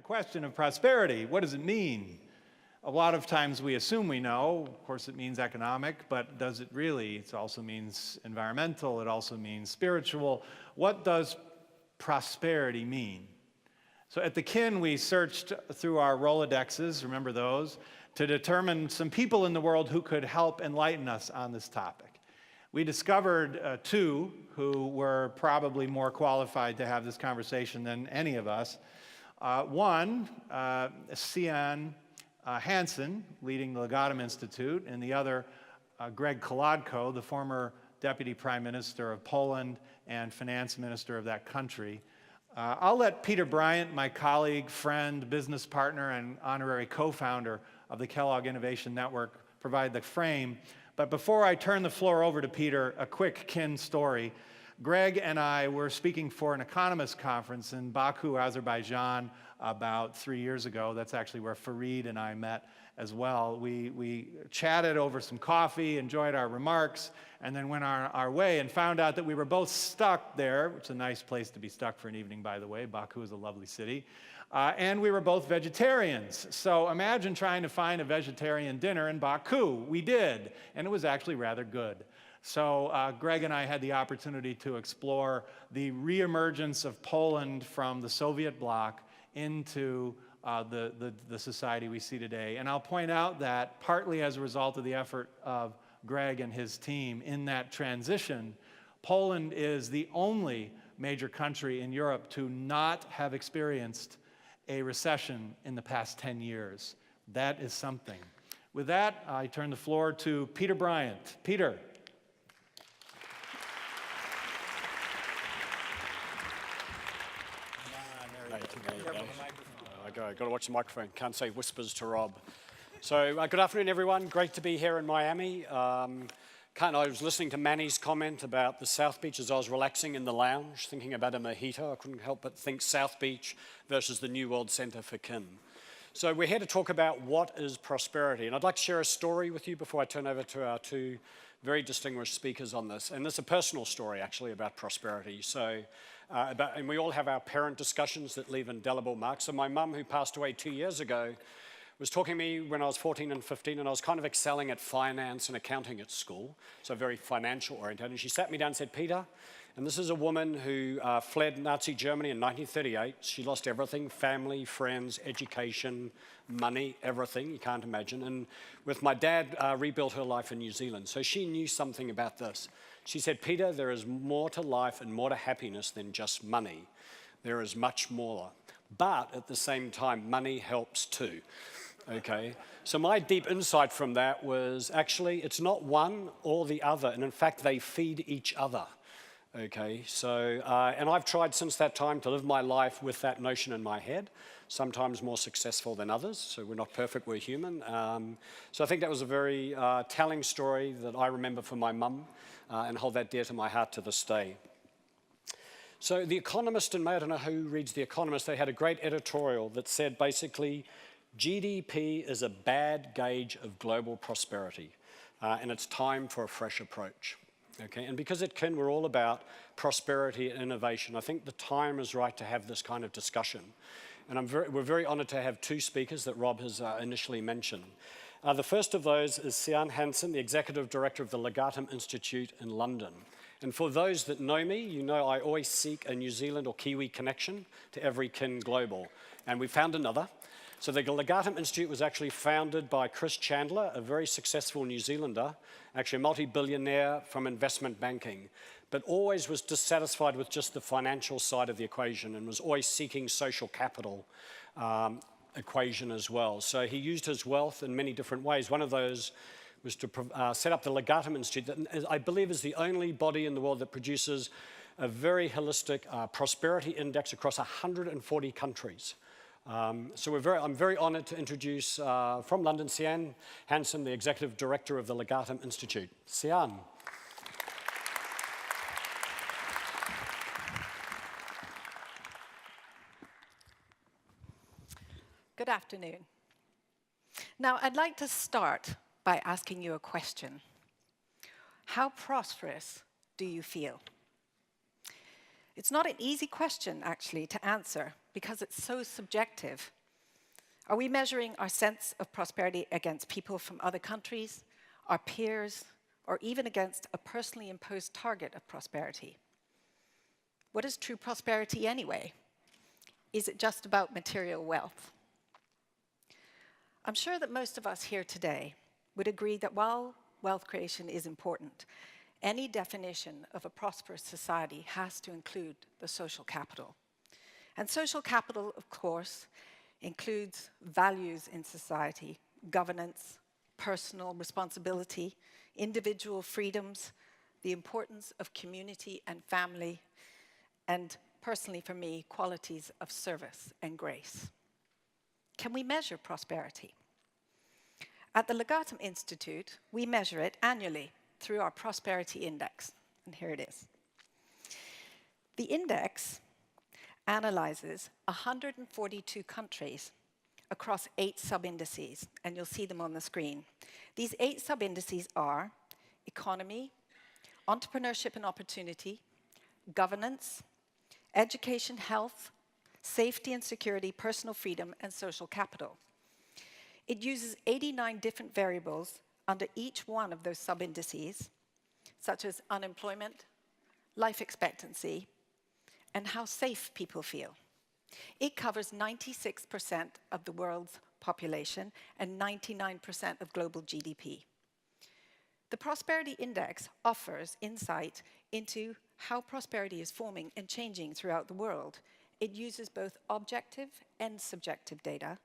question of prosperity. What does it mean? A lot of times we assume we know. Of course, it means economic, but does it really? It also means environmental. It also means spiritual. What does prosperity mean? So at the Kin, we searched through our Rolodexes, remember those, to determine some people in the world who could help enlighten us on this topic. We discovered two who were probably more qualified to have this conversation than any of us. One, Sian Hansen, leading the Legatum Institute, and the other, Grzegorz Kolodko, the former Deputy Prime Minister of Poland and Finance Minister of that country. I'll let Peter Bryant, my colleague, friend, business partner, and honorary co-founder of the Kellogg Innovation Network, provide the frame. But before I turn the floor over to Peter, a quick Kin story. Greg and I were speaking for an economist conference in Baku, Azerbaijan, about 3 years ago. That's actually where Fareed and I met as well. We chatted over some coffee, enjoyed our remarks, and then went our way and found out that we were both stuck there, which is a nice place to be stuck for an evening, by the way. Baku is a lovely city. And we were both vegetarians. So imagine trying to find a vegetarian dinner in Baku. We did, and it was actually rather good. So Greg and I had the opportunity to explore the reemergence of Poland from the Soviet bloc into the society we see today. And I'll point out that partly as a result of the effort of Greg and his team in that transition, Poland is the only major country in Europe to not have experienced a recession in the past 10 years. That is something. With that, I turn the floor to Peter Bryant. Peter. I've got to watch the microphone. Can't say whispers to Rob. So good afternoon, everyone. Great to be here in Miami. I was listening to Manny's comment about the South Beach as I was relaxing in the lounge, thinking about a mojito. I couldn't help but think South Beach versus the New World Center for Kin. So we're here to talk about what is prosperity. And I'd like to share a story with you before I turn over to our two very distinguished speakers on this. And it's a personal story, actually, about prosperity. So, and we all have our parent discussions that leave indelible marks. So my mum, who passed away 2 years ago, was talking to me when I was 14 and 15, and I was kind of excelling at finance and accounting at school, so very financial oriented. And she sat me down and said, Peter, and this is a woman who fled Nazi Germany in 1938. She lost everything, family, friends, education, money, everything, you can't imagine. And with my dad, rebuilt her life in New Zealand. So she knew something about this. She said, Peter, there is more to life and more to happiness than just money. There is much more. But at the same time, money helps too. Okay, so my deep insight from that was actually it's not one or the other, and in fact they feed each other. Okay, so and I've tried since that time to live my life with that notion in my head, sometimes more successful than others, so we're not perfect, we're human. So I think that was a very telling story that I remember from my mum and hold that dear to my heart to this day. So The Economist, and I don't know who reads The Economist, they had a great editorial that said basically, GDP is a bad gauge of global prosperity, and it's time for a fresh approach. Okay, and because at Kin we're all about prosperity and innovation, I think the time is right to have this kind of discussion. And we're very honored to have two speakers that Rob has initially mentioned. The first of those is Sian Hansen, the Executive Director of the Legatum Institute in London. And for those that know me, you know I always seek a New Zealand or Kiwi connection to every Kin global. And we found another. So the Legatum Institute was actually founded by Chris Chandler, a very successful New Zealander, actually a multi-billionaire from investment banking, but always was dissatisfied with just the financial side of the equation and was always seeking social capital equation as well. So he used his wealth in many different ways. One of those was to set up the Legatum Institute that I believe is the only body in the world that produces a very holistic prosperity index across 140 countries. So I'm very honored to introduce from London, Sian Hansen, the Executive Director of the Legatum Institute. Sian. Good afternoon. Now, I'd like to start by asking you a question. How prosperous do you feel? It's not an easy question, actually, to answer, because it's so subjective. Are we measuring our sense of prosperity against people from other countries, our peers, or even against a personally imposed target of prosperity? What is true prosperity anyway? Is it just about material wealth? I'm sure that most of us here today would agree that while wealth creation is important, any definition of a prosperous society has to include the social capital. And social capital, of course, includes values in society, governance, personal responsibility, individual freedoms, the importance of community and family, and personally for me, qualities of service and grace. Can we measure prosperity? At the Legatum Institute, we measure it annually through our Prosperity Index, and here it is. The index analyzes 142 countries across 8 sub-indices, and you'll see them on the screen. These 8 sub-indices are economy, entrepreneurship and opportunity, governance, education, health, safety and security, personal freedom, and social capital. It uses 89 different variables under each one of those sub-indices, such as unemployment, life expectancy, and how safe people feel. It covers 96% of the world's population and 99% of global GDP. The Prosperity Index offers insight into how prosperity is forming and changing throughout the world. It uses both objective and subjective data,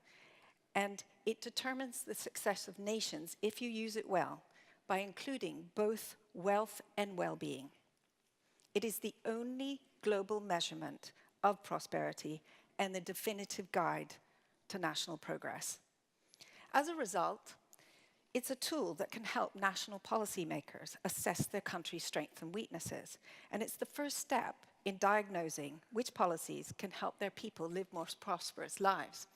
and it determines the success of nations, if you use it well, by including both wealth and well-being. It is the only global measurement of prosperity and the definitive guide to national progress. As a result, it's a tool that can help national policymakers assess their country's strengths and weaknesses, and it's the first step in diagnosing which policies can help their people live more prosperous lives.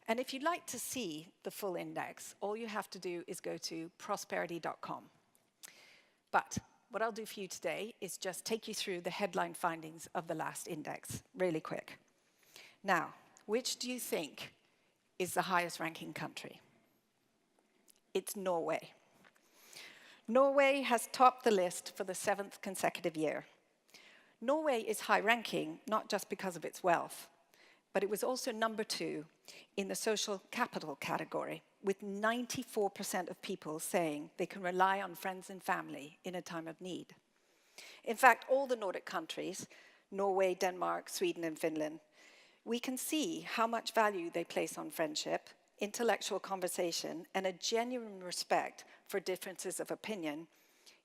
And if you'd like to see the full index, all you have to do is go to prosperity.com. But what I'll do for you today is just take you through the headline findings of the last index, really quick. Now, which do you think is the highest ranking country? It's Norway. Norway has topped the list for the 7th consecutive year. Norway is high ranking, not just because of its wealth, but it was also number 2 in the social capital category, with 94% of people saying they can rely on friends and family in a time of need. In fact, all the Nordic countries, Norway, Denmark, Sweden, and Finland, we can see how much value they place on friendship, intellectual conversation, and a genuine respect for differences of opinion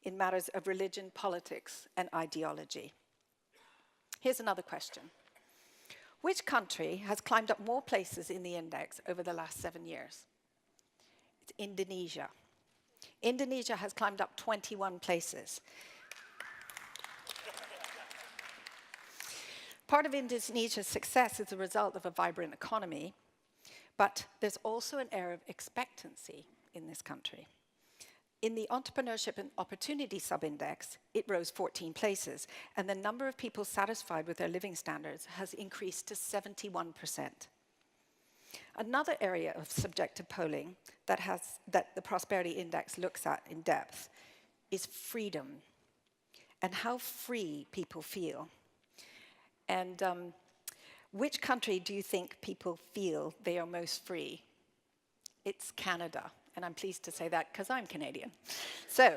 in matters of religion, politics, and ideology. Here's another question. Which country has climbed up more places in the index over the last 7 years? It's Indonesia. Indonesia has climbed up 21 places. Part of Indonesia's success is a result of a vibrant economy, but there's also an air of expectancy in this country. In the Entrepreneurship and Opportunity Subindex, it rose 14 places, and the number of people satisfied with their living standards has increased to 71%. Another area of subjective polling that the Prosperity Index looks at in depth is freedom and how free people feel. And which country do you think people feel they are most free? It's Canada. And I'm pleased to say that because I'm Canadian. So,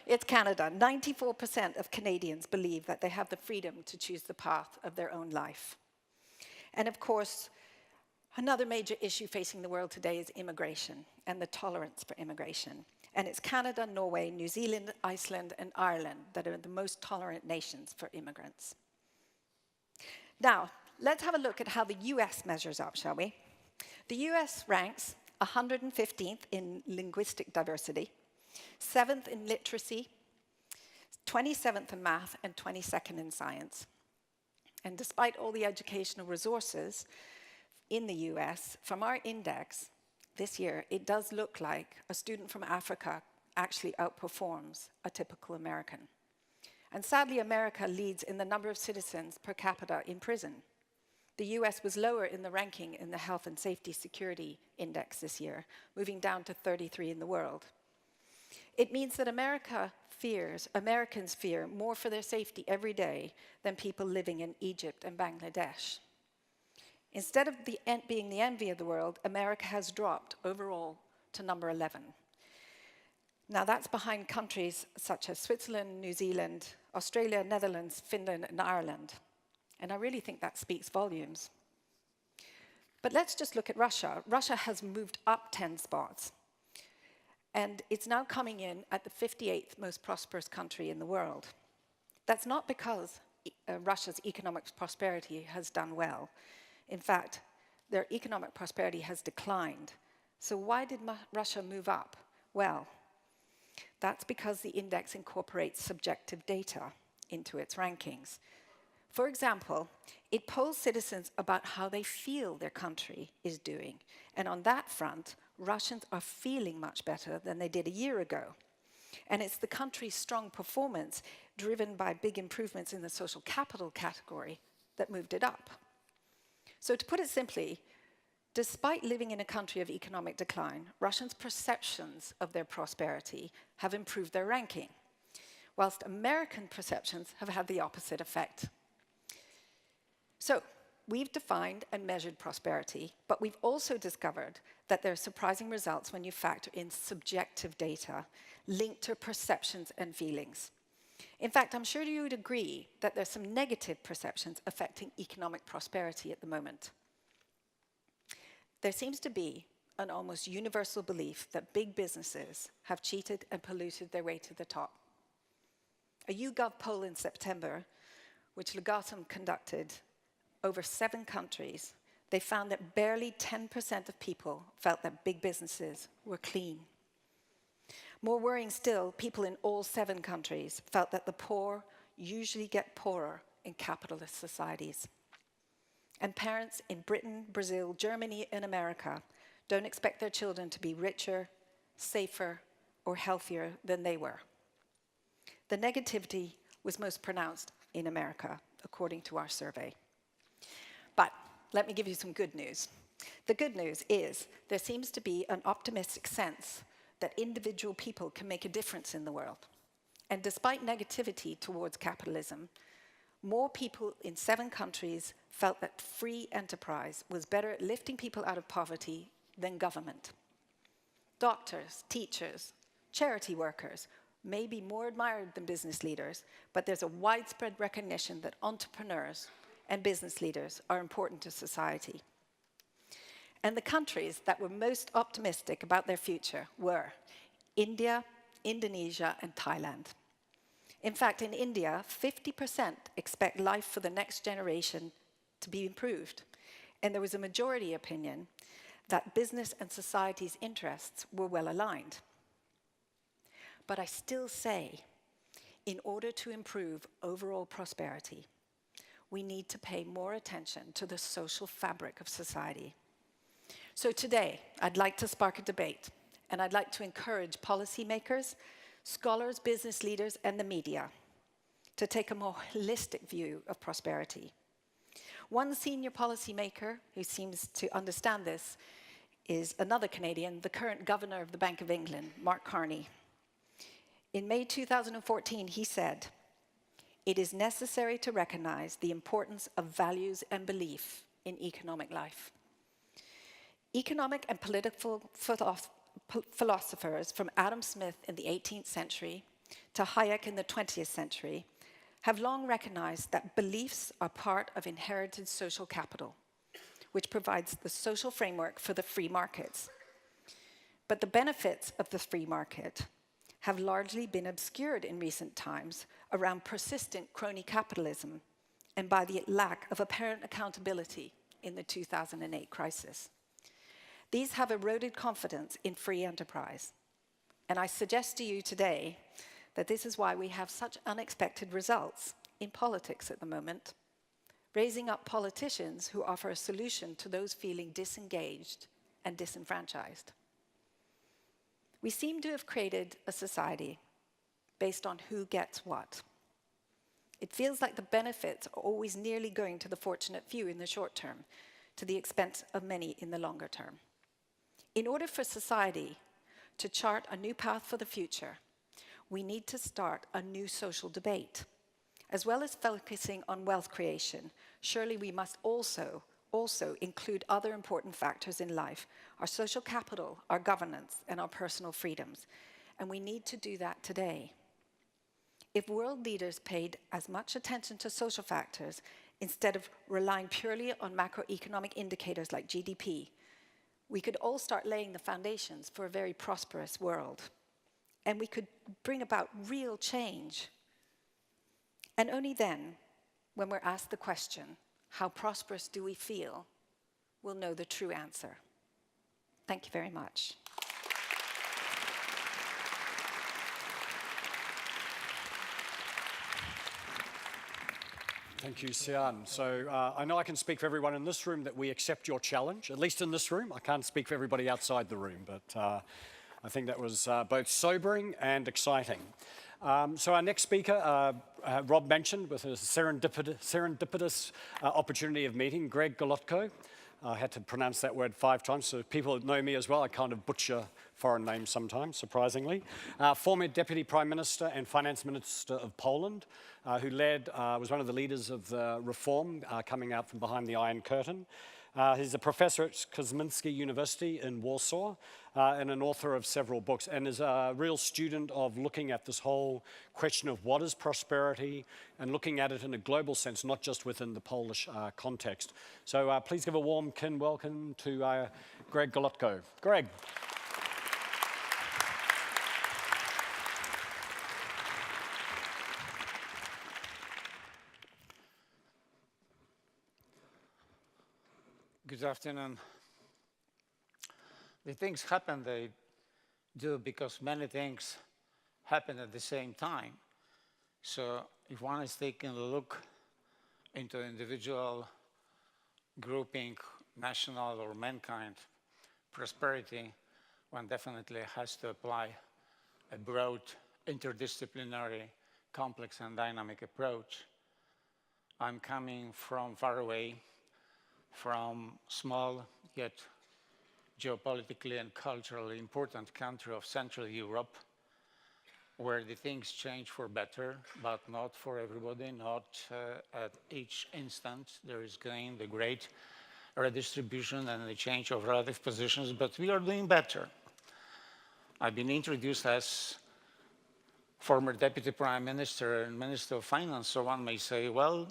it's Canada. 94% of Canadians believe that they have the freedom to choose the path of their own life. And of course, another major issue facing the world today is immigration and the tolerance for immigration. And it's Canada, Norway, New Zealand, Iceland, and Ireland that are the most tolerant nations for immigrants. Now, let's have a look at how the US measures up, shall we? The US ranks 115th in linguistic diversity, 7th in literacy, 27th in math, and 22nd in science. And despite all the educational resources in the US, from our index this year, it does look like a student from Africa actually outperforms a typical American. And sadly, America leads in the number of citizens per capita in prison. The US was lower in the ranking in the Health and Safety Security Index this year, moving down to 33 in the world. It means that Americans fear more for their safety every day than people living in Egypt and Bangladesh. Instead of being the envy of the world, America has dropped overall to number 11. Now that's behind countries such as Switzerland, New Zealand, Australia, Netherlands, Finland, and Ireland. And I really think that speaks volumes. But let's just look at Russia. Russia has moved up 10 spots. And it's now coming in at the 58th most prosperous country in the world. That's not because Russia's economic prosperity has done well. In fact, their economic prosperity has declined. So why did Russia move up? Well, that's because the index incorporates subjective data into its rankings. For example, it polls citizens about how they feel their country is doing. And on that front, Russians are feeling much better than they did a year ago. And it's the country's strong performance, driven by big improvements in the social capital category, that moved it up. So to put it simply, despite living in a country of economic decline, Russians' perceptions of their prosperity have improved their ranking, whilst American perceptions have had the opposite effect. So we've defined and measured prosperity, but we've also discovered that there are surprising results when you factor in subjective data linked to perceptions and feelings. In fact, I'm sure you would agree that there's some negative perceptions affecting economic prosperity at the moment. There seems to be an almost universal belief that big businesses have cheated and polluted their way to the top. A YouGov poll in September, which Legatum conducted over 7 countries, they found that barely 10% of people felt that big businesses were clean. More worrying still, people in all 7 countries felt that the poor usually get poorer in capitalist societies. And parents in Britain, Brazil, Germany, and America don't expect their children to be richer, safer, or healthier than they were. The negativity was most pronounced in America, according to our survey. But let me give you some good news. The good news is there seems to be an optimistic sense that individual people can make a difference in the world. And despite negativity towards capitalism, more people in 7 countries felt that free enterprise was better at lifting people out of poverty than government. Doctors, teachers, charity workers may be more admired than business leaders, but there's a widespread recognition that entrepreneurs and business leaders are important to society. And the countries that were most optimistic about their future were India, Indonesia, and Thailand. In fact, in India, 50% expect life for the next generation to be improved. And there was a majority opinion that business and society's interests were well aligned. But I still say, in order to improve overall prosperity, we need to pay more attention to the social fabric of society. So today, I'd like to spark a debate, and I'd like to encourage policymakers, scholars, business leaders, and the media to take a more holistic view of prosperity. One senior policymaker who seems to understand this is another Canadian, the current governor of the Bank of England, Mark Carney. In May 2014, he said, "It is necessary to recognize the importance of values and belief in economic life." Economic and political philosophers from Adam Smith in the 18th century to Hayek in the 20th century have long recognized that beliefs are part of inherited social capital, which provides the social framework for the free markets. But the benefits of the free market have largely been obscured in recent times around persistent crony capitalism and by the lack of apparent accountability in the 2008 crisis. These have eroded confidence in free enterprise. And I suggest to you today that this is why we have such unexpected results in politics at the moment, raising up politicians who offer a solution to those feeling disengaged and disenfranchised. We seem to have created a society based on who gets what. It feels like the benefits are always nearly going to the fortunate few in the short term, to the expense of many in the longer term. In order for society to chart a new path for the future, we need to start a new social debate. As well as focusing on wealth creation, surely we must also include other important factors in life, our social capital, our governance, and our personal freedoms. And we need to do that today. If world leaders paid as much attention to social factors instead of relying purely on macroeconomic indicators like GDP, we could all start laying the foundations for a very prosperous world. And we could bring about real change. And only then, when we're asked the question, how prosperous do we feel, we'll know the true answer. Thank you very much. Thank you, Sian. So I know I can speak for everyone in this room that we accept your challenge, at least in this room. I can't speak for everybody outside the room, but I think that was both sobering and exciting. So our next speaker, Rob mentioned, with a serendipitous opportunity of meeting Greg Kolodko. I had to pronounce that word 5 times, so people that know me as well, I kind of butcher foreign names sometimes, surprisingly. Former Deputy Prime Minister and Finance Minister of Poland, who was one of the leaders of the reform coming out from behind the Iron Curtain. He's a professor at Kozminski University in Warsaw and an author of several books, and is a real student of looking at this whole question of what is prosperity and looking at it in a global sense, not just within the Polish context. So please give a warm welcome to Greg Kolodko. Greg. Good afternoon. The things happen, they do because many things happen at the same time. So if one is taking a look into individual, grouping, national or mankind prosperity, one definitely has to apply a broad, interdisciplinary, complex and dynamic approach. I'm coming from far away, from small yet geopolitically and culturally important country of Central Europe, where the things change for better, but not for everybody, not at each instant. There is going the great redistribution and the change of relative positions, but we are doing better. I've been introduced as former Deputy Prime Minister and Minister of Finance, so one may say, well,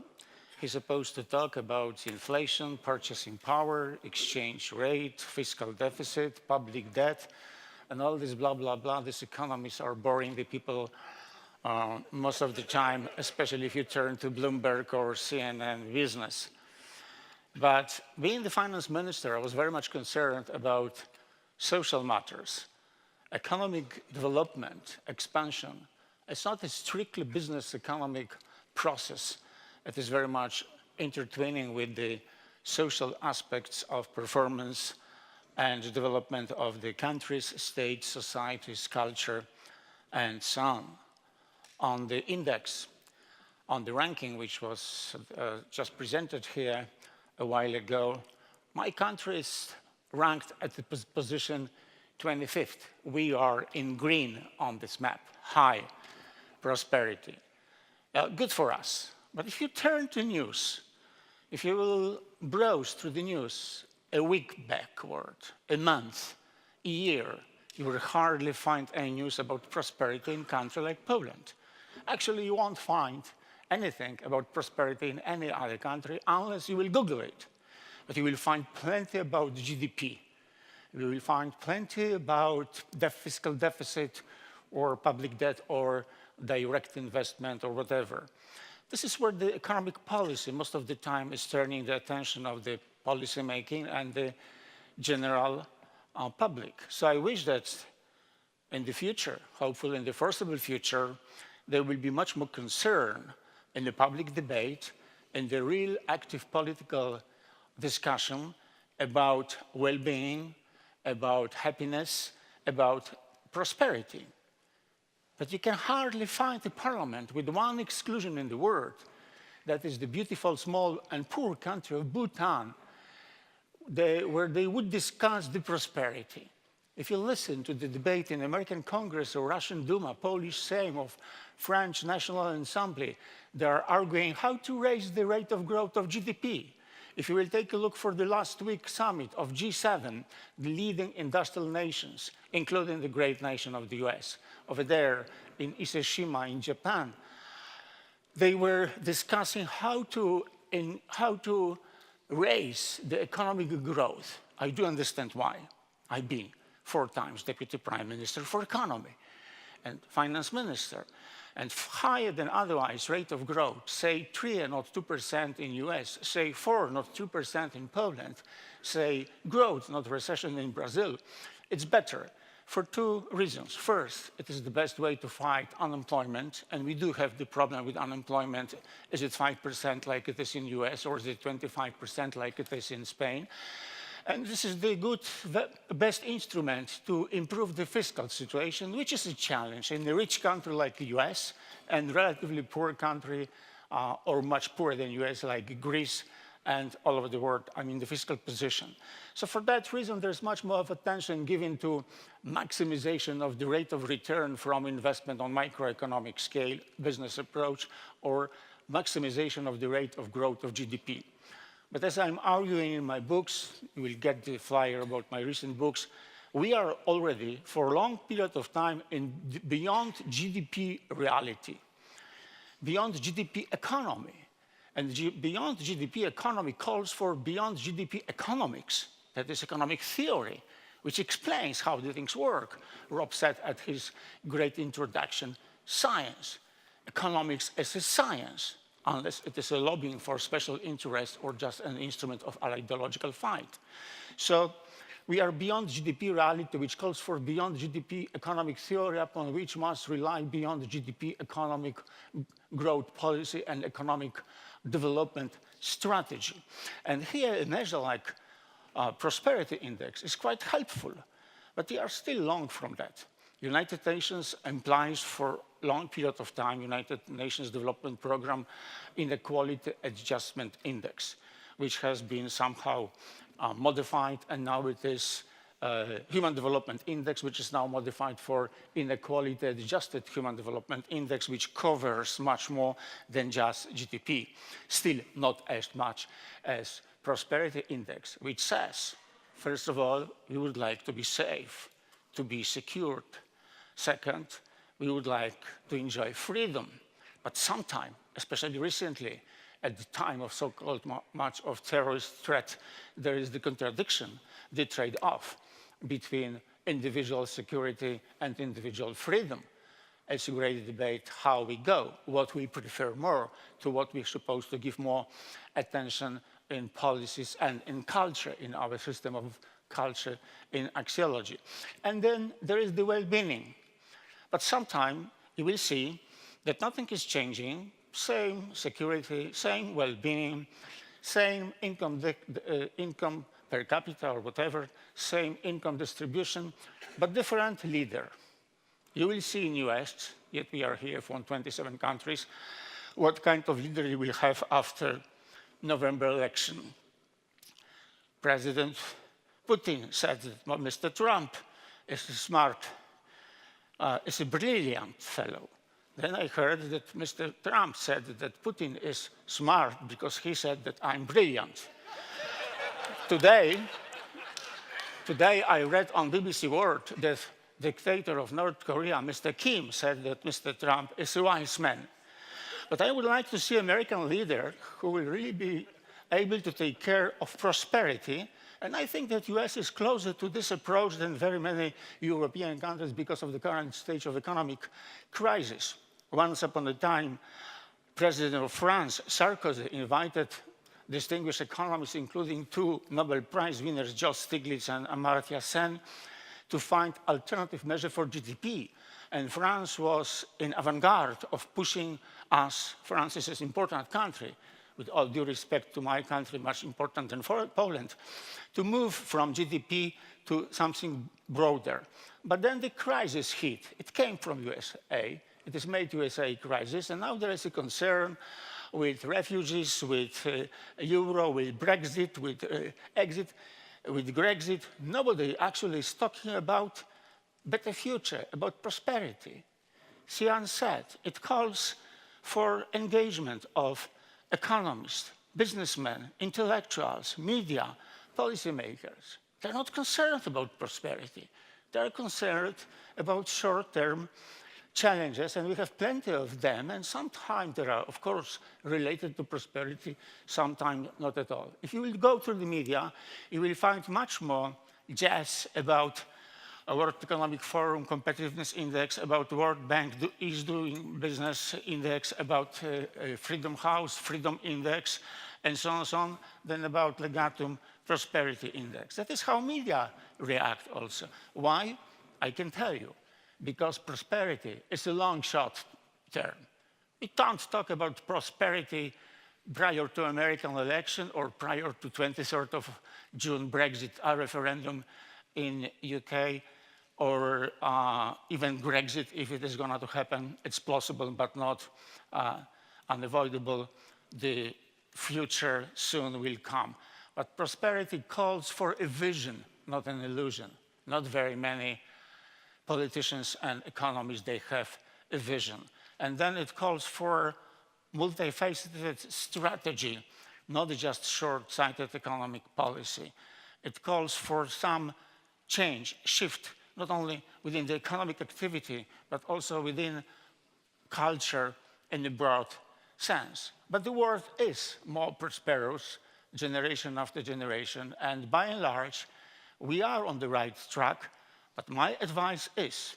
he's supposed to talk about inflation, purchasing power, exchange rate, fiscal deficit, public debt, and all this blah, blah, blah. These economies are boring the people most of the time, especially if you turn to Bloomberg or CNN Business. But being the finance minister, I was very much concerned about social matters. Economic development, expansion, it's not a strictly business economic process. It is very much intertwining with the social aspects of performance and development of the countries, states, societies, culture, and so on. On the index, on the ranking, which was just presented here a while ago, my country is ranked at the position 25th. We are in green on this map, high prosperity. Good for us. But if you turn to news, if you will browse through the news a week backward, a month, a year, you will hardly find any news about prosperity in a country like Poland. Actually, you won't find anything about prosperity in any other country unless you will Google it. But you will find plenty about GDP. You will find plenty about the fiscal deficit or public debt or direct investment or whatever. This is where the economic policy most of the time is turning the attention of the policy making and the general public. So I wish that in the future, hopefully in the foreseeable future, there will be much more concern in the public debate, in the real active political discussion about well-being, about happiness, about prosperity. But you can hardly find a parliament with one exclusion in the world, that is the beautiful, small, and poor country of Bhutan, where they would discuss the prosperity. If you listen to the debate in American Congress or Russian Duma, Polish Sejm, of French National Assembly, they are arguing how to raise the rate of growth of GDP. If you will take a look for the last week summit of G7, the leading industrial nations, including the great nation of the US, over there in Iseshima in Japan, they were discussing how to raise the economic growth. I do understand why. I've been 4 times Deputy Prime Minister for Economy and Finance Minister. And higher than otherwise rate of growth, say 3 and not 2% in US, say 4, not 2% in Poland, say growth, not recession in Brazil, it's better for 2 reasons. First, it is the best way to fight unemployment, and we do have the problem with unemployment. Is it 5% like it is in US, or is it 25% like it is in Spain? And this is the best instrument to improve the fiscal situation, which is a challenge in a rich country like the US and relatively poor country, or much poorer than US, like Greece and all over the world, I mean, the fiscal position. So for that reason, there's much more of attention given to maximization of the rate of return from investment on microeconomic scale, business approach, or maximization of the rate of growth of GDP. But as I'm arguing in my books, you will get the flyer about my recent books, we are already, for a long period of time, beyond GDP reality, beyond GDP economy. And beyond GDP economy calls for beyond GDP economics, that is economic theory, which explains how the things work. Rob said at his great introduction, science, economics as a science, unless it is a lobbying for special interest or just an instrument of our ideological fight. So we are beyond GDP reality, which calls for beyond GDP economic theory, upon which must rely beyond GDP economic growth policy and economic development strategy. And here a measure like prosperity index is quite helpful, but we are still long from that. United Nations implies for a long period of time, United Nations Development Program, Inequality Adjustment Index, which has been somehow modified, and now it is Human Development Index, which is now modified for Inequality Adjusted Human Development Index, which covers much more than just GDP. Still not as much as Prosperity Index, which says, first of all, we would like to be safe, to be secured. Second, we would like to enjoy freedom. But sometime, especially recently, at the time of so-called much of terrorist threat, there is the contradiction, the trade-off between individual security and individual freedom. It's a great debate how we go, what we prefer more to what we're supposed to give more attention in policies and in culture, in our system of culture, in axiology. And then there is the well-being. But sometime you will see that nothing is changing, same security, same well-being, same income per capita or whatever, same income distribution, but different leader. You will see in US, yet we are here from 27 countries, what kind of leader you will have after November election. President Putin said that Mr. Trump is smart, is a brilliant fellow. Then I heard that Mr. Trump said that Putin is smart because he said that I'm brilliant. Today I read on BBC World that dictator of North Korea, Mr. Kim, said that Mr. Trump is a wise man. But I would like to see an American leader who will really be able to take care of prosperity. And I think that US is closer to this approach than very many European countries because of the current stage of economic crisis. Once upon a time, President of France, Sarkozy, invited distinguished economists, including 2 Nobel Prize winners, Joe Stiglitz and Amartya Sen, to find alternative measure for GDP. And France was in avant-garde of pushing us. France is an important country, with all due respect to my country, much important than Poland, to move from GDP to something broader. But then the crisis hit. It came from USA. It is made USA crisis, and now there is a concern with refugees, with euro, with Brexit, with exit, with Grexit. Nobody actually is talking about better future, about prosperity. Sian said it calls for engagement of economists, businessmen, intellectuals, media, policymakers. They're not concerned about prosperity. They're concerned about short-term challenges, and we have plenty of them, and sometimes they are, of course, related to prosperity, sometimes not at all. If you will go through the media, you will find much more jazz about a World Economic Forum Competitiveness Index, about World Bank is doing business index, about Freedom House, Freedom Index, and so on, than about Legatum Prosperity Index. That is how media react also. Why? I can tell you. Because prosperity is a long shot term. We can't talk about prosperity prior to American election or prior to 23rd of June Brexit referendum in UK, or even Grexit, if it is going to happen. It's plausible, but not unavoidable. The future soon will come. But prosperity calls for a vision, not an illusion. Not very many politicians and economists, they have a vision. And then it calls for multifaceted strategy, not just short-sighted economic policy. It calls for some change, shift, not only within the economic activity, but also within culture in a broad sense. But the world is more prosperous generation after generation, and by and large, we are on the right track. But my advice is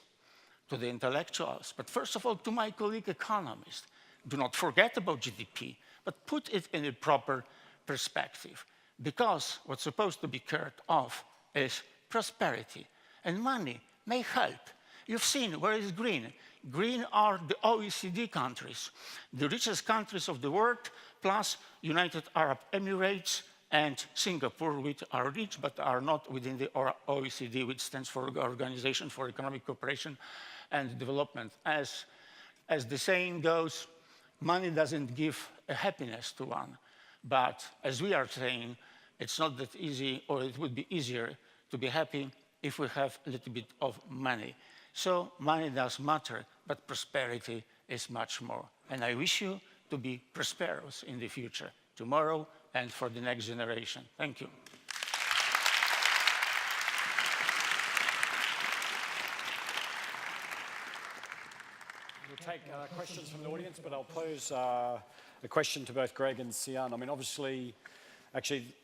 to the intellectuals, but first of all to my colleague economists, do not forget about GDP, but put it in a proper perspective. Because what's supposed to be cared of is prosperity, and money may help. You've seen where is green. Green are the OECD countries, the richest countries of the world, plus United Arab Emirates, and Singapore, which are rich but are not within the OECD, which stands for Organization for Economic Cooperation and Development. As the saying goes, money doesn't give a happiness to one. But as we are saying, it's not that easy, or it would be easier to be happy if we have a little bit of money. So money does matter, but prosperity is much more. And I wish you to be prosperous in the future, tomorrow, and for the next generation. Thank you. We'll take questions from the audience, but I'll pose a question to both Greg and Sian. I mean, obviously, actually,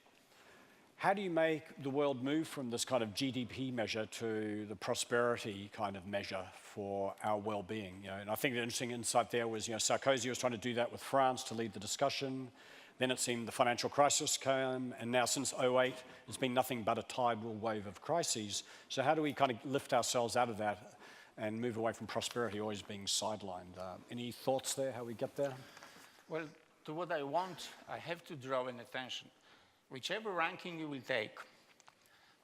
how do you make the world move from this kind of GDP measure to the prosperity kind of measure for our well-being? You know, and I think the interesting insight there was, you know, Sarkozy was trying to do that with France to lead the discussion. Then it seemed the financial crisis came, and now since 2008, it's been nothing but a tidal wave of crises. So how do we kind of lift ourselves out of that and move away from prosperity always being sidelined? Any thoughts there, how we get there? Well, to what I want, I have to draw an attention. Whichever ranking you will take,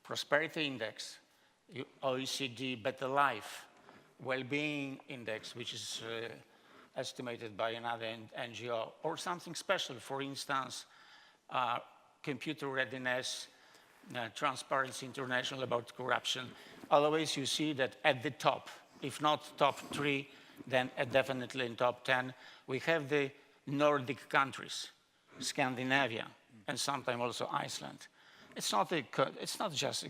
Prosperity Index, OECD Better Life, Well-being Index, which is estimated by another NGO, or something special, for instance, computer readiness, Transparency International about corruption, always you see that at the top, if not top 3, then definitely in top 10, we have the Nordic countries, Scandinavia, and sometimes also Iceland. It's not just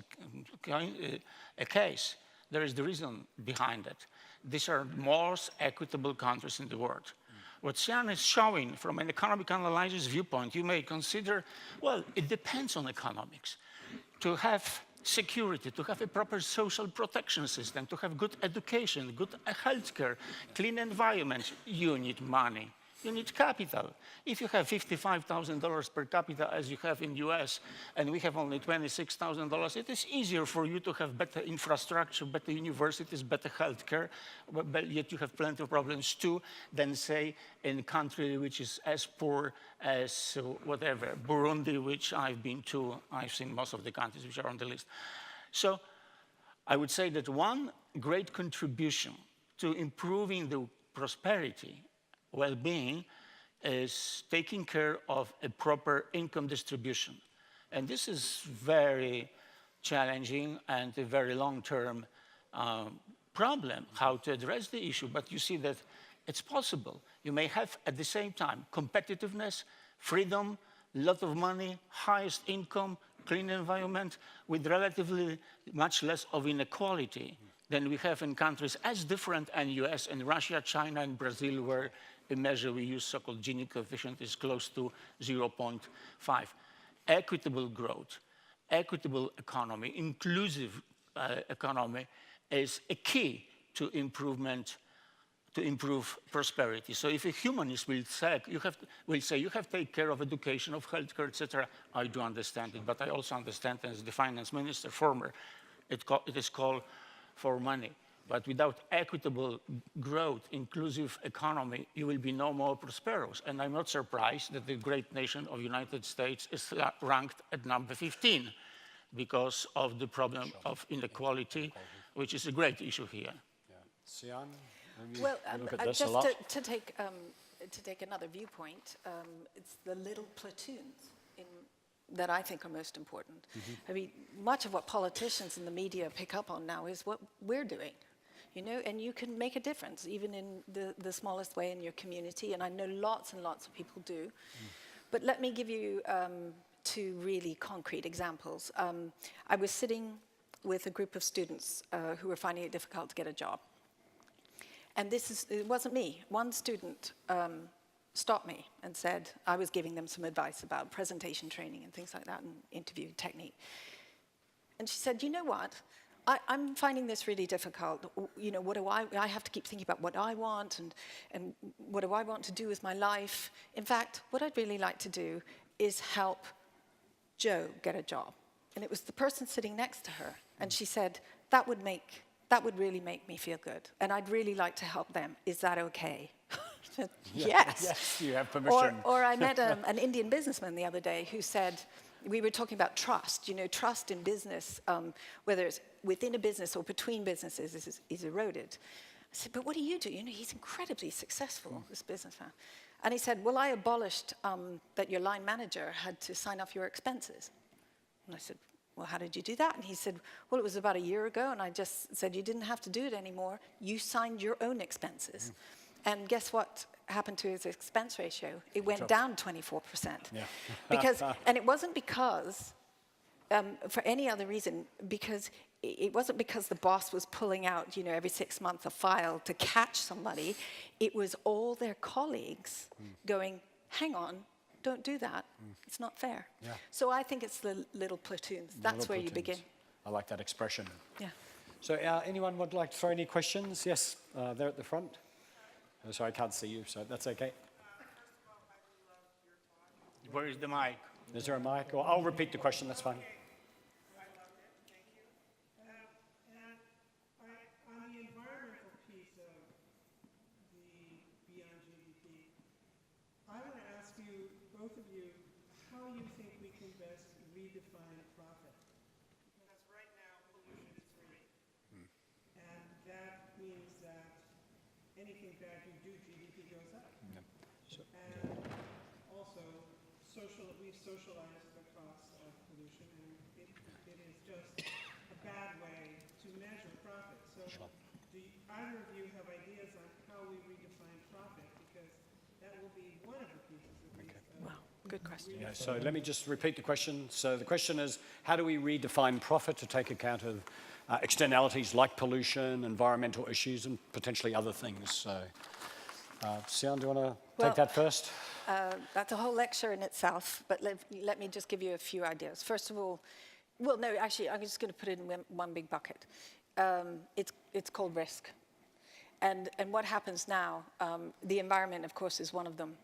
a case. There is the reason behind it. These are most equitable countries in the world. What Sian is showing from an economic analysis viewpoint, you may consider, well, it depends on economics. To have security, to have a proper social protection system, to have good education, good healthcare, clean environment, you need money. You need capital. If you have $55,000 per capita, as you have in the US, and we have only $26,000, it is easier for you to have better infrastructure, better universities, better healthcare, but yet you have plenty of problems too, than say in a country which is as poor as whatever, Burundi, which I've been to. I've seen most of the countries which are on the list. So I would say that one great contribution to improving the prosperity, well-being, is taking care of a proper income distribution. And this is very challenging and a very long-term problem, how to address the issue. But you see that it's possible. You may have, at the same time, competitiveness, freedom, lot of money, highest income, clean environment, with relatively much less of inequality than we have in countries as different as US and Russia, China, and Brazil, where a measure we use, so-called Gini coefficient, is close to 0.5. Equitable growth, equitable economy, inclusive economy is a key to improvement, to improve prosperity. So if a humanist will say you have to take care of education, of healthcare, etc., I do understand it, but I also understand as the finance minister, former, it is called for money. But without equitable growth, inclusive economy, you will be no more prosperous. And I'm not surprised that the great nation of United States is ranked at number 15 because of the problem of inequality, which is a great issue here. Yeah. Sian, Well, look at this just a lot. to take another viewpoint, it's the little platoons that I think are most important. I mean, much of what politicians and the media pick up on now is what we're doing, you know, and you can make a difference even in the smallest way in your community, and I know lots and lots of people do. But let me give you two really concrete examples. I was sitting with a group of students who were finding it difficult to get a job. And it wasn't me. One student stopped me and said, I was giving them some advice about presentation training and things like that and interview technique. And she said, you know what? I'm finding this really difficult. You know, what do I have to keep thinking about what I want and what do I want to do with my life? In fact, what I'd really like to do is help Joe get a job. And it was the person sitting next to her. And she said, that would really make me feel good. And I'd really like to help them. Is that okay? Yes. Yes, you have permission. Or I met an Indian businessman the other day who said, we were talking about trust. You know, trust in business, whether it's within a business or between businesses, is eroded. I said, but what do? You know, he's incredibly successful, this businessman. And he said, well, I abolished that your line manager had to sign off your expenses. And I said, well, how did you do that? And he said, well, it was about a year ago, and I just said, you didn't have to do it anymore. You signed your own expenses. And guess what happened to his expense ratio? It went down 24%. Yeah. And it wasn't because, for any other reason, because it wasn't because the boss was pulling out, you know, every 6 months a file to catch somebody. It was all their colleagues going, hang on, don't do that. It's not fair. Yeah. So I think it's the little platoons. That's where you begin. I like that expression. Yeah. So anyone would like to throw any questions? Yes, there at the front. Oh, sorry, I can't see you, so that's okay. Where is the mic? Is there a mic? Or I'll repeat the question, that's fine. Both of you, how you think we can best redefine profit. Because right now, pollution is free. And that means that anything bad you do, GDP goes up. Yep. And also, we've socialized the cost of pollution, and it is just a bad way to measure profit. So do either of you have ideas on how we redefine profit? Because that will be one of the pieces of Wow, good question. Yeah, so let me just repeat the question. So the question is, how do we redefine profit to take account of externalities like pollution, environmental issues, and potentially other things? So, Sian, do you want to take that first? That's a whole lecture in itself, but let me just give you a few ideas. First of all, well, no, actually, I'm just going to put it in one big bucket. It's called risk. And what happens now, the environment, of course, is one of them,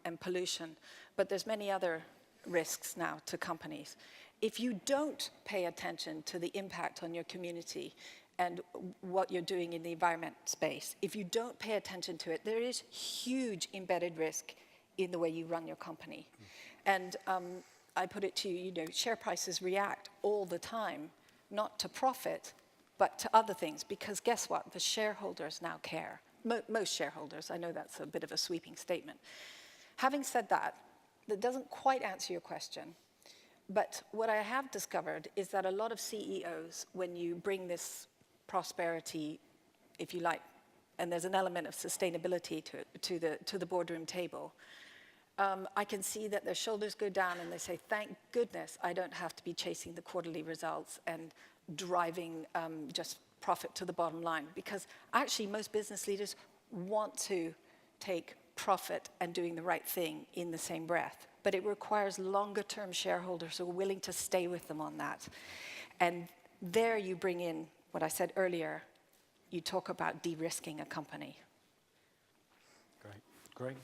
and pollution, but there's many other risks now to companies. If you don't pay attention to the impact on your community and what you're doing in the environment space, if you don't pay attention to it, there is huge embedded risk in the way you run your company. And I put it to you, share prices react all the time, not to profit, but to other things, because guess what? The shareholders now care. Most shareholders, I know that's a bit of a sweeping statement. Having said that, that doesn't quite answer your question, but what I have discovered is that a lot of CEOs, when you bring this prosperity, if you like, and there's an element of sustainability to the boardroom table, I can see that their shoulders go down and they say, thank goodness I don't have to be chasing the quarterly results and driving just profit to the bottom line. Because actually most business leaders want to take profit and doing the right thing in the same breath. But it requires longer term shareholders who are willing to stay with them on that. And there you bring in what I said earlier, you talk about de-risking a company. Great. Greg?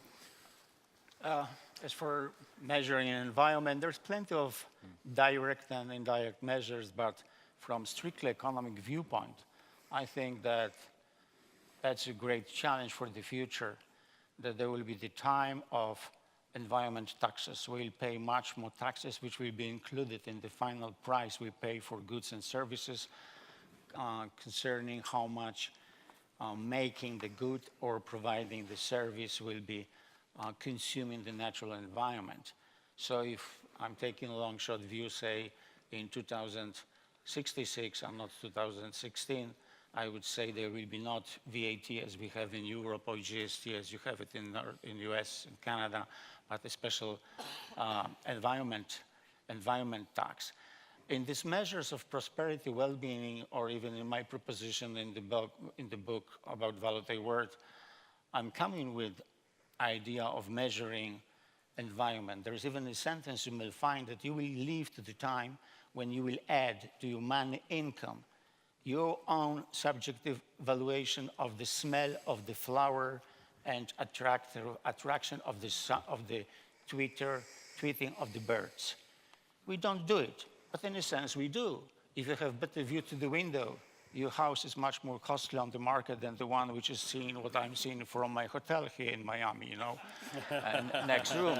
As for measuring an environment, there's plenty of direct and indirect measures, but from strictly economic viewpoint, I think that that's a great challenge for the future, that there will be the time of environment taxes. We'll pay much more taxes, which will be included in the final price we pay for goods and services, concerning how much making the good or providing the service will be consuming the natural environment. So if I'm taking a long shot view, say in 2066 and not 2016, I would say there will be not VAT as we have in Europe or GST as you have it in US and Canada, but a special environment tax. In these measures of prosperity, well-being, or even in my proposition in the book about Volatile World, I'm coming with idea of measuring environment. There's even a sentence you will find that you will live to the time when you will add to your money income your own subjective valuation of the smell of the flower and attraction of the tweeting of the birds. We don't do it, but in a sense we do. If you have better view to the window, your house is much more costly on the market than the one which is seeing what I'm seeing from my hotel here in Miami, and next room.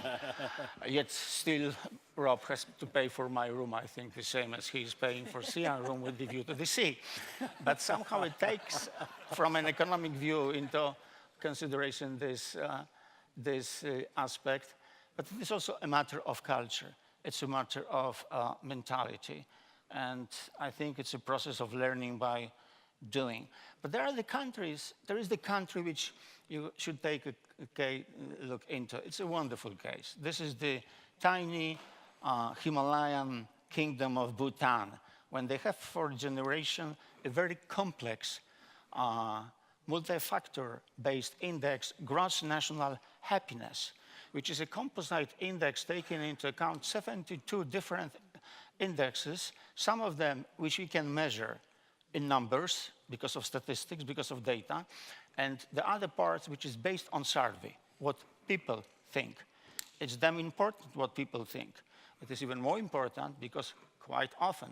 Yet still, Rob has to pay for my room, I think, the same as he's paying for Sian room with the view to the sea. But somehow it takes, from an economic view, into consideration this aspect. But it is also a matter of culture. It's a matter of mentality. And I think it's a process of learning by doing. But there is the country which you should take a look into. It's a wonderful case. This is the tiny Himalayan kingdom of Bhutan, when they have for generation a very complex multi-factor-based index, gross national happiness, which is a composite index taking into account 72 different indexes, some of them which we can measure in numbers because of statistics, because of data, and the other parts which is based on survey, what people think. It's damn important what people think. It is even more important because quite often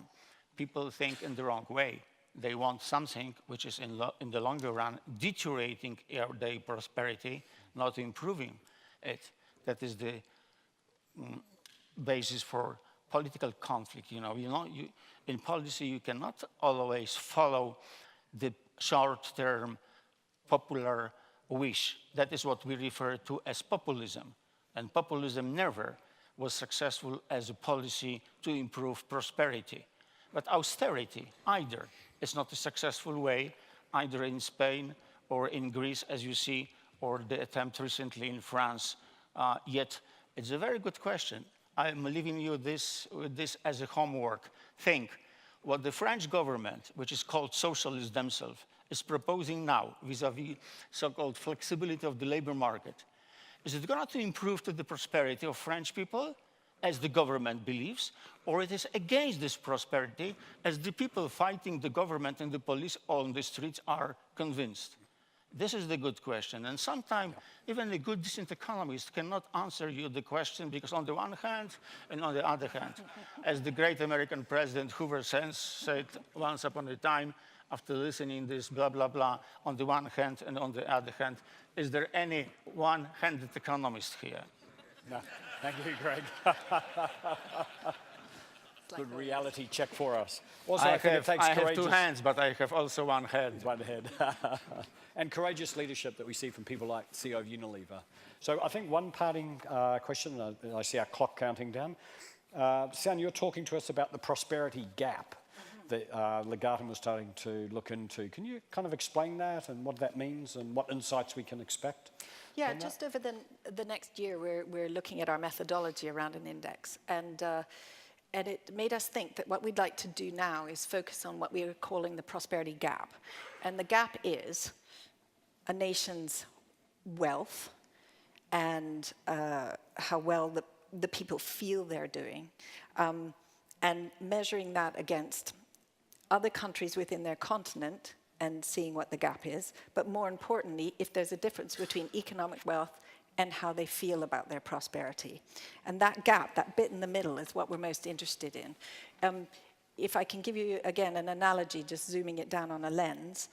people think in the wrong way. They want something which is in the longer run deteriorating their prosperity, not improving it. That is the basis for political conflict. In policy, you cannot always follow the short-term popular wish. That is what we refer to as populism. And populism never was successful as a policy to improve prosperity. But austerity, either, is not a successful way, either in Spain or in Greece, as you see, or the attempt recently in France. Yet, it's a very good question. I'm leaving you with this as a homework. Think what the French government, which is called socialists themselves, is proposing now vis-à-vis so-called flexibility of the labor market. Is it going to improve to the prosperity of French people, as the government believes, or it is against this prosperity, as the people fighting the government and the police on the streets are convinced? This is the good question. And sometimes even a good, decent economist cannot answer you the question because on the one hand and on the other hand, as the great American president Hoover said once upon a time, after listening this blah, blah, blah, on the one hand and on the other hand, is there any one-handed economist here? No. Thank you, Greg. Good reality check for us. Also, I think it takes I have courageous... two hands, but I have also one head. One head. And courageous leadership that we see from people like CEO of Unilever. So I think one parting question, I see our clock counting down. Sian, you're talking to us about the prosperity gap that Legatum was starting to look into. Can you kind of explain that and what that means and what insights we can expect? Yeah, just over the next year, we're looking at our methodology around an index. And it made us think that what we'd like to do now is focus on what we are calling the prosperity gap. And the gap is a nation's wealth and how well the people feel they're doing, and measuring that against other countries within their continent and seeing what the gap is, but more importantly, if there's a difference between economic wealth and how they feel about their prosperity. And that gap, that bit in the middle, is what we're most interested in. If I can give you, again, an analogy, just zooming it down on a lens,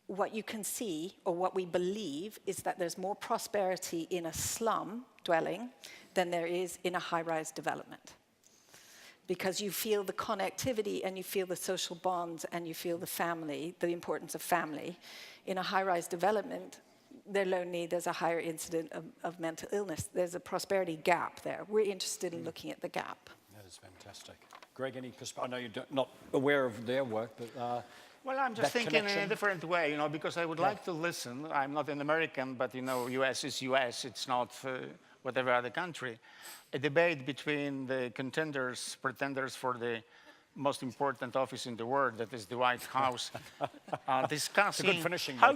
what you can see, or what we believe, is that there's more prosperity in a slum dwelling than there is in a high-rise development. Because you feel the connectivity and you feel the social bonds and you feel the family, the importance of family. In a high-rise development, they're lonely, there's a higher incidence of mental illness. There's a prosperity gap there. We're interested in looking at the gap. That is fantastic. Greg, any perspective? I know you're not aware of their work, but... Well, I'm just thinking in a different way, you know, because I would like to listen. I'm not an American, but, you know, US is US. It's not whatever other country. A debate between the pretenders for the most important office in the world, that is the White House, discussing how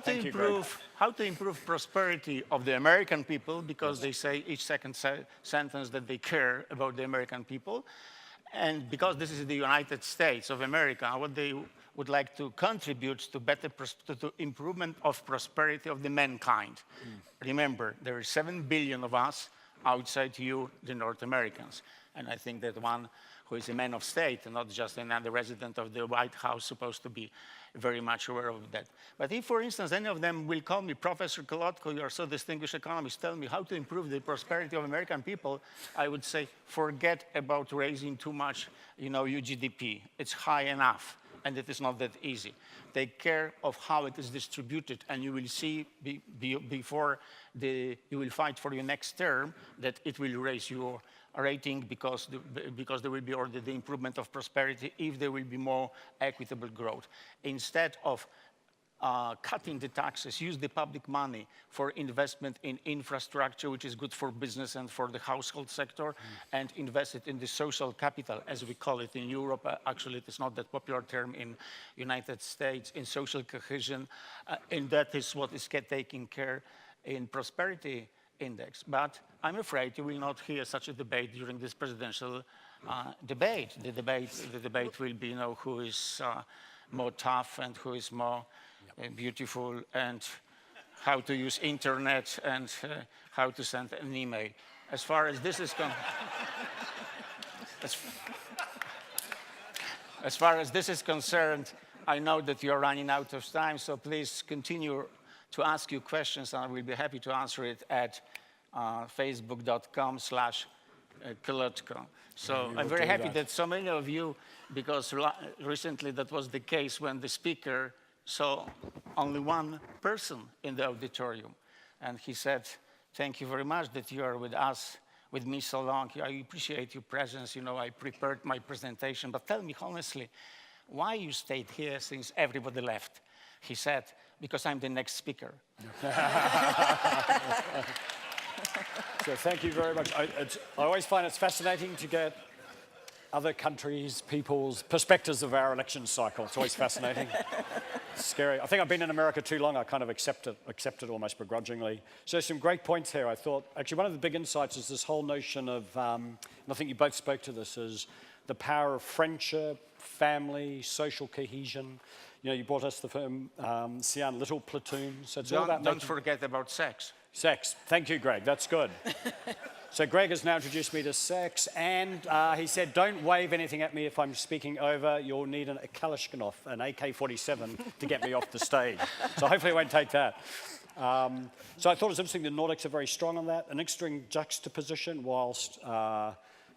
to improve prosperity of the American people, because they say each second sentence that they care about the American people. And because this is the United States of America, what they would like to contribute to better to improvement of prosperity of the mankind. Remember, there are 7 billion of us outside you, the North Americans. And I think that one who is a man of state and not just another resident of the White House supposed to be very much aware of that. But if, for instance, any of them will call me, Professor Kolodko, you are so distinguished economist, tell me how to improve the prosperity of American people, I would say, forget about raising too much, you know, GDP. It's high enough, and it is not that easy. Take care of how it is distributed, and you will see before you will fight for your next term that it will raise your rating because there will be already the improvement of prosperity if there will be more equitable growth. Instead of cutting the taxes, use the public money for investment in infrastructure, which is good for business and for the household sector, and invest it in the social capital, as we call it in Europe. Actually, it is not that popular term in United States, in social cohesion, and that is what is taking care in prosperity index. But I'm afraid you will not hear such a debate during this presidential debate. The debate will be, you know, who is more tough and who is more beautiful, and how to use internet and how to send an email. As far as this is as far as this is concerned, I know that you're running out of time, so please continue to ask you questions, and I will be happy to answer it at facebook.com/Kolodko. So I'm very happy that so many of you, because recently that was the case when the speaker saw only one person in the auditorium. And he said, thank you very much that you are with us, with me so long. I appreciate your presence. You know, I prepared my presentation, but tell me honestly, why you stayed here since everybody left? He said, because I'm the next speaker. So thank you very much. I always find it's fascinating to get other countries, people's perspectives of our election cycle. It's always fascinating. It's scary. I think I've been in America too long. I kind of accept it almost begrudgingly. So some great points here. I thought, actually, one of the big insights is this whole notion of, and I think you both spoke to this, is the power of friendship, family, social cohesion. You know, you brought us the film Sian Little Platoons. So it's all about Don't forget about sex. sex. Thank you, Greg. That's good. So Greg has now introduced me to sex, and he said, don't wave anything at me if I'm speaking over. You'll need a Kalashnikov, an AK-47, to get me off the stage. So hopefully I won't take that. So I thought it was interesting the Nordics are very strong on that. An interesting juxtaposition whilst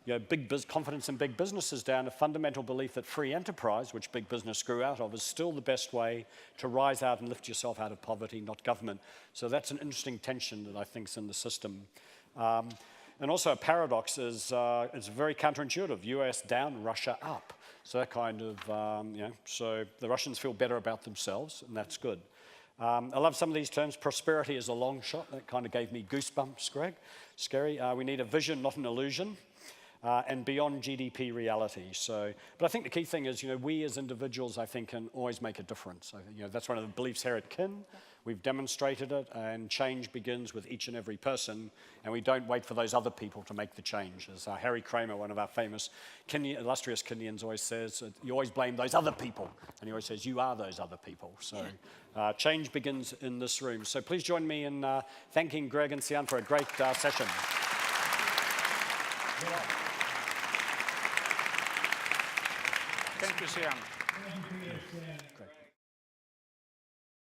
you know, confidence in big business is down, a fundamental belief that free enterprise, which big business grew out of, is still the best way to rise out and lift yourself out of poverty, not government. So that's an interesting tension that I think is in the system. And also a paradox is it's very counterintuitive. US down, Russia up. So that kind of, you know, so the Russians feel better about themselves, and that's good. I love some of these terms. Prosperity is a long shot. That kind of gave me goosebumps, Greg. Scary. We need a vision, not an illusion. And beyond GDP reality. So, but I think the key thing is, you know, we as individuals, I think, can always make a difference. I think, you know, that's one of the beliefs here at KIN. We've demonstrated it, and change begins with each and every person, and we don't wait for those other people to make the change. As Harry Kramer, one of our famous illustrious Kenyans, always says, you always blame those other people, and he always says, you are those other people. So change begins in this room. So please join me in thanking Greg and Sian for a great session. Thank you, Sian. Great.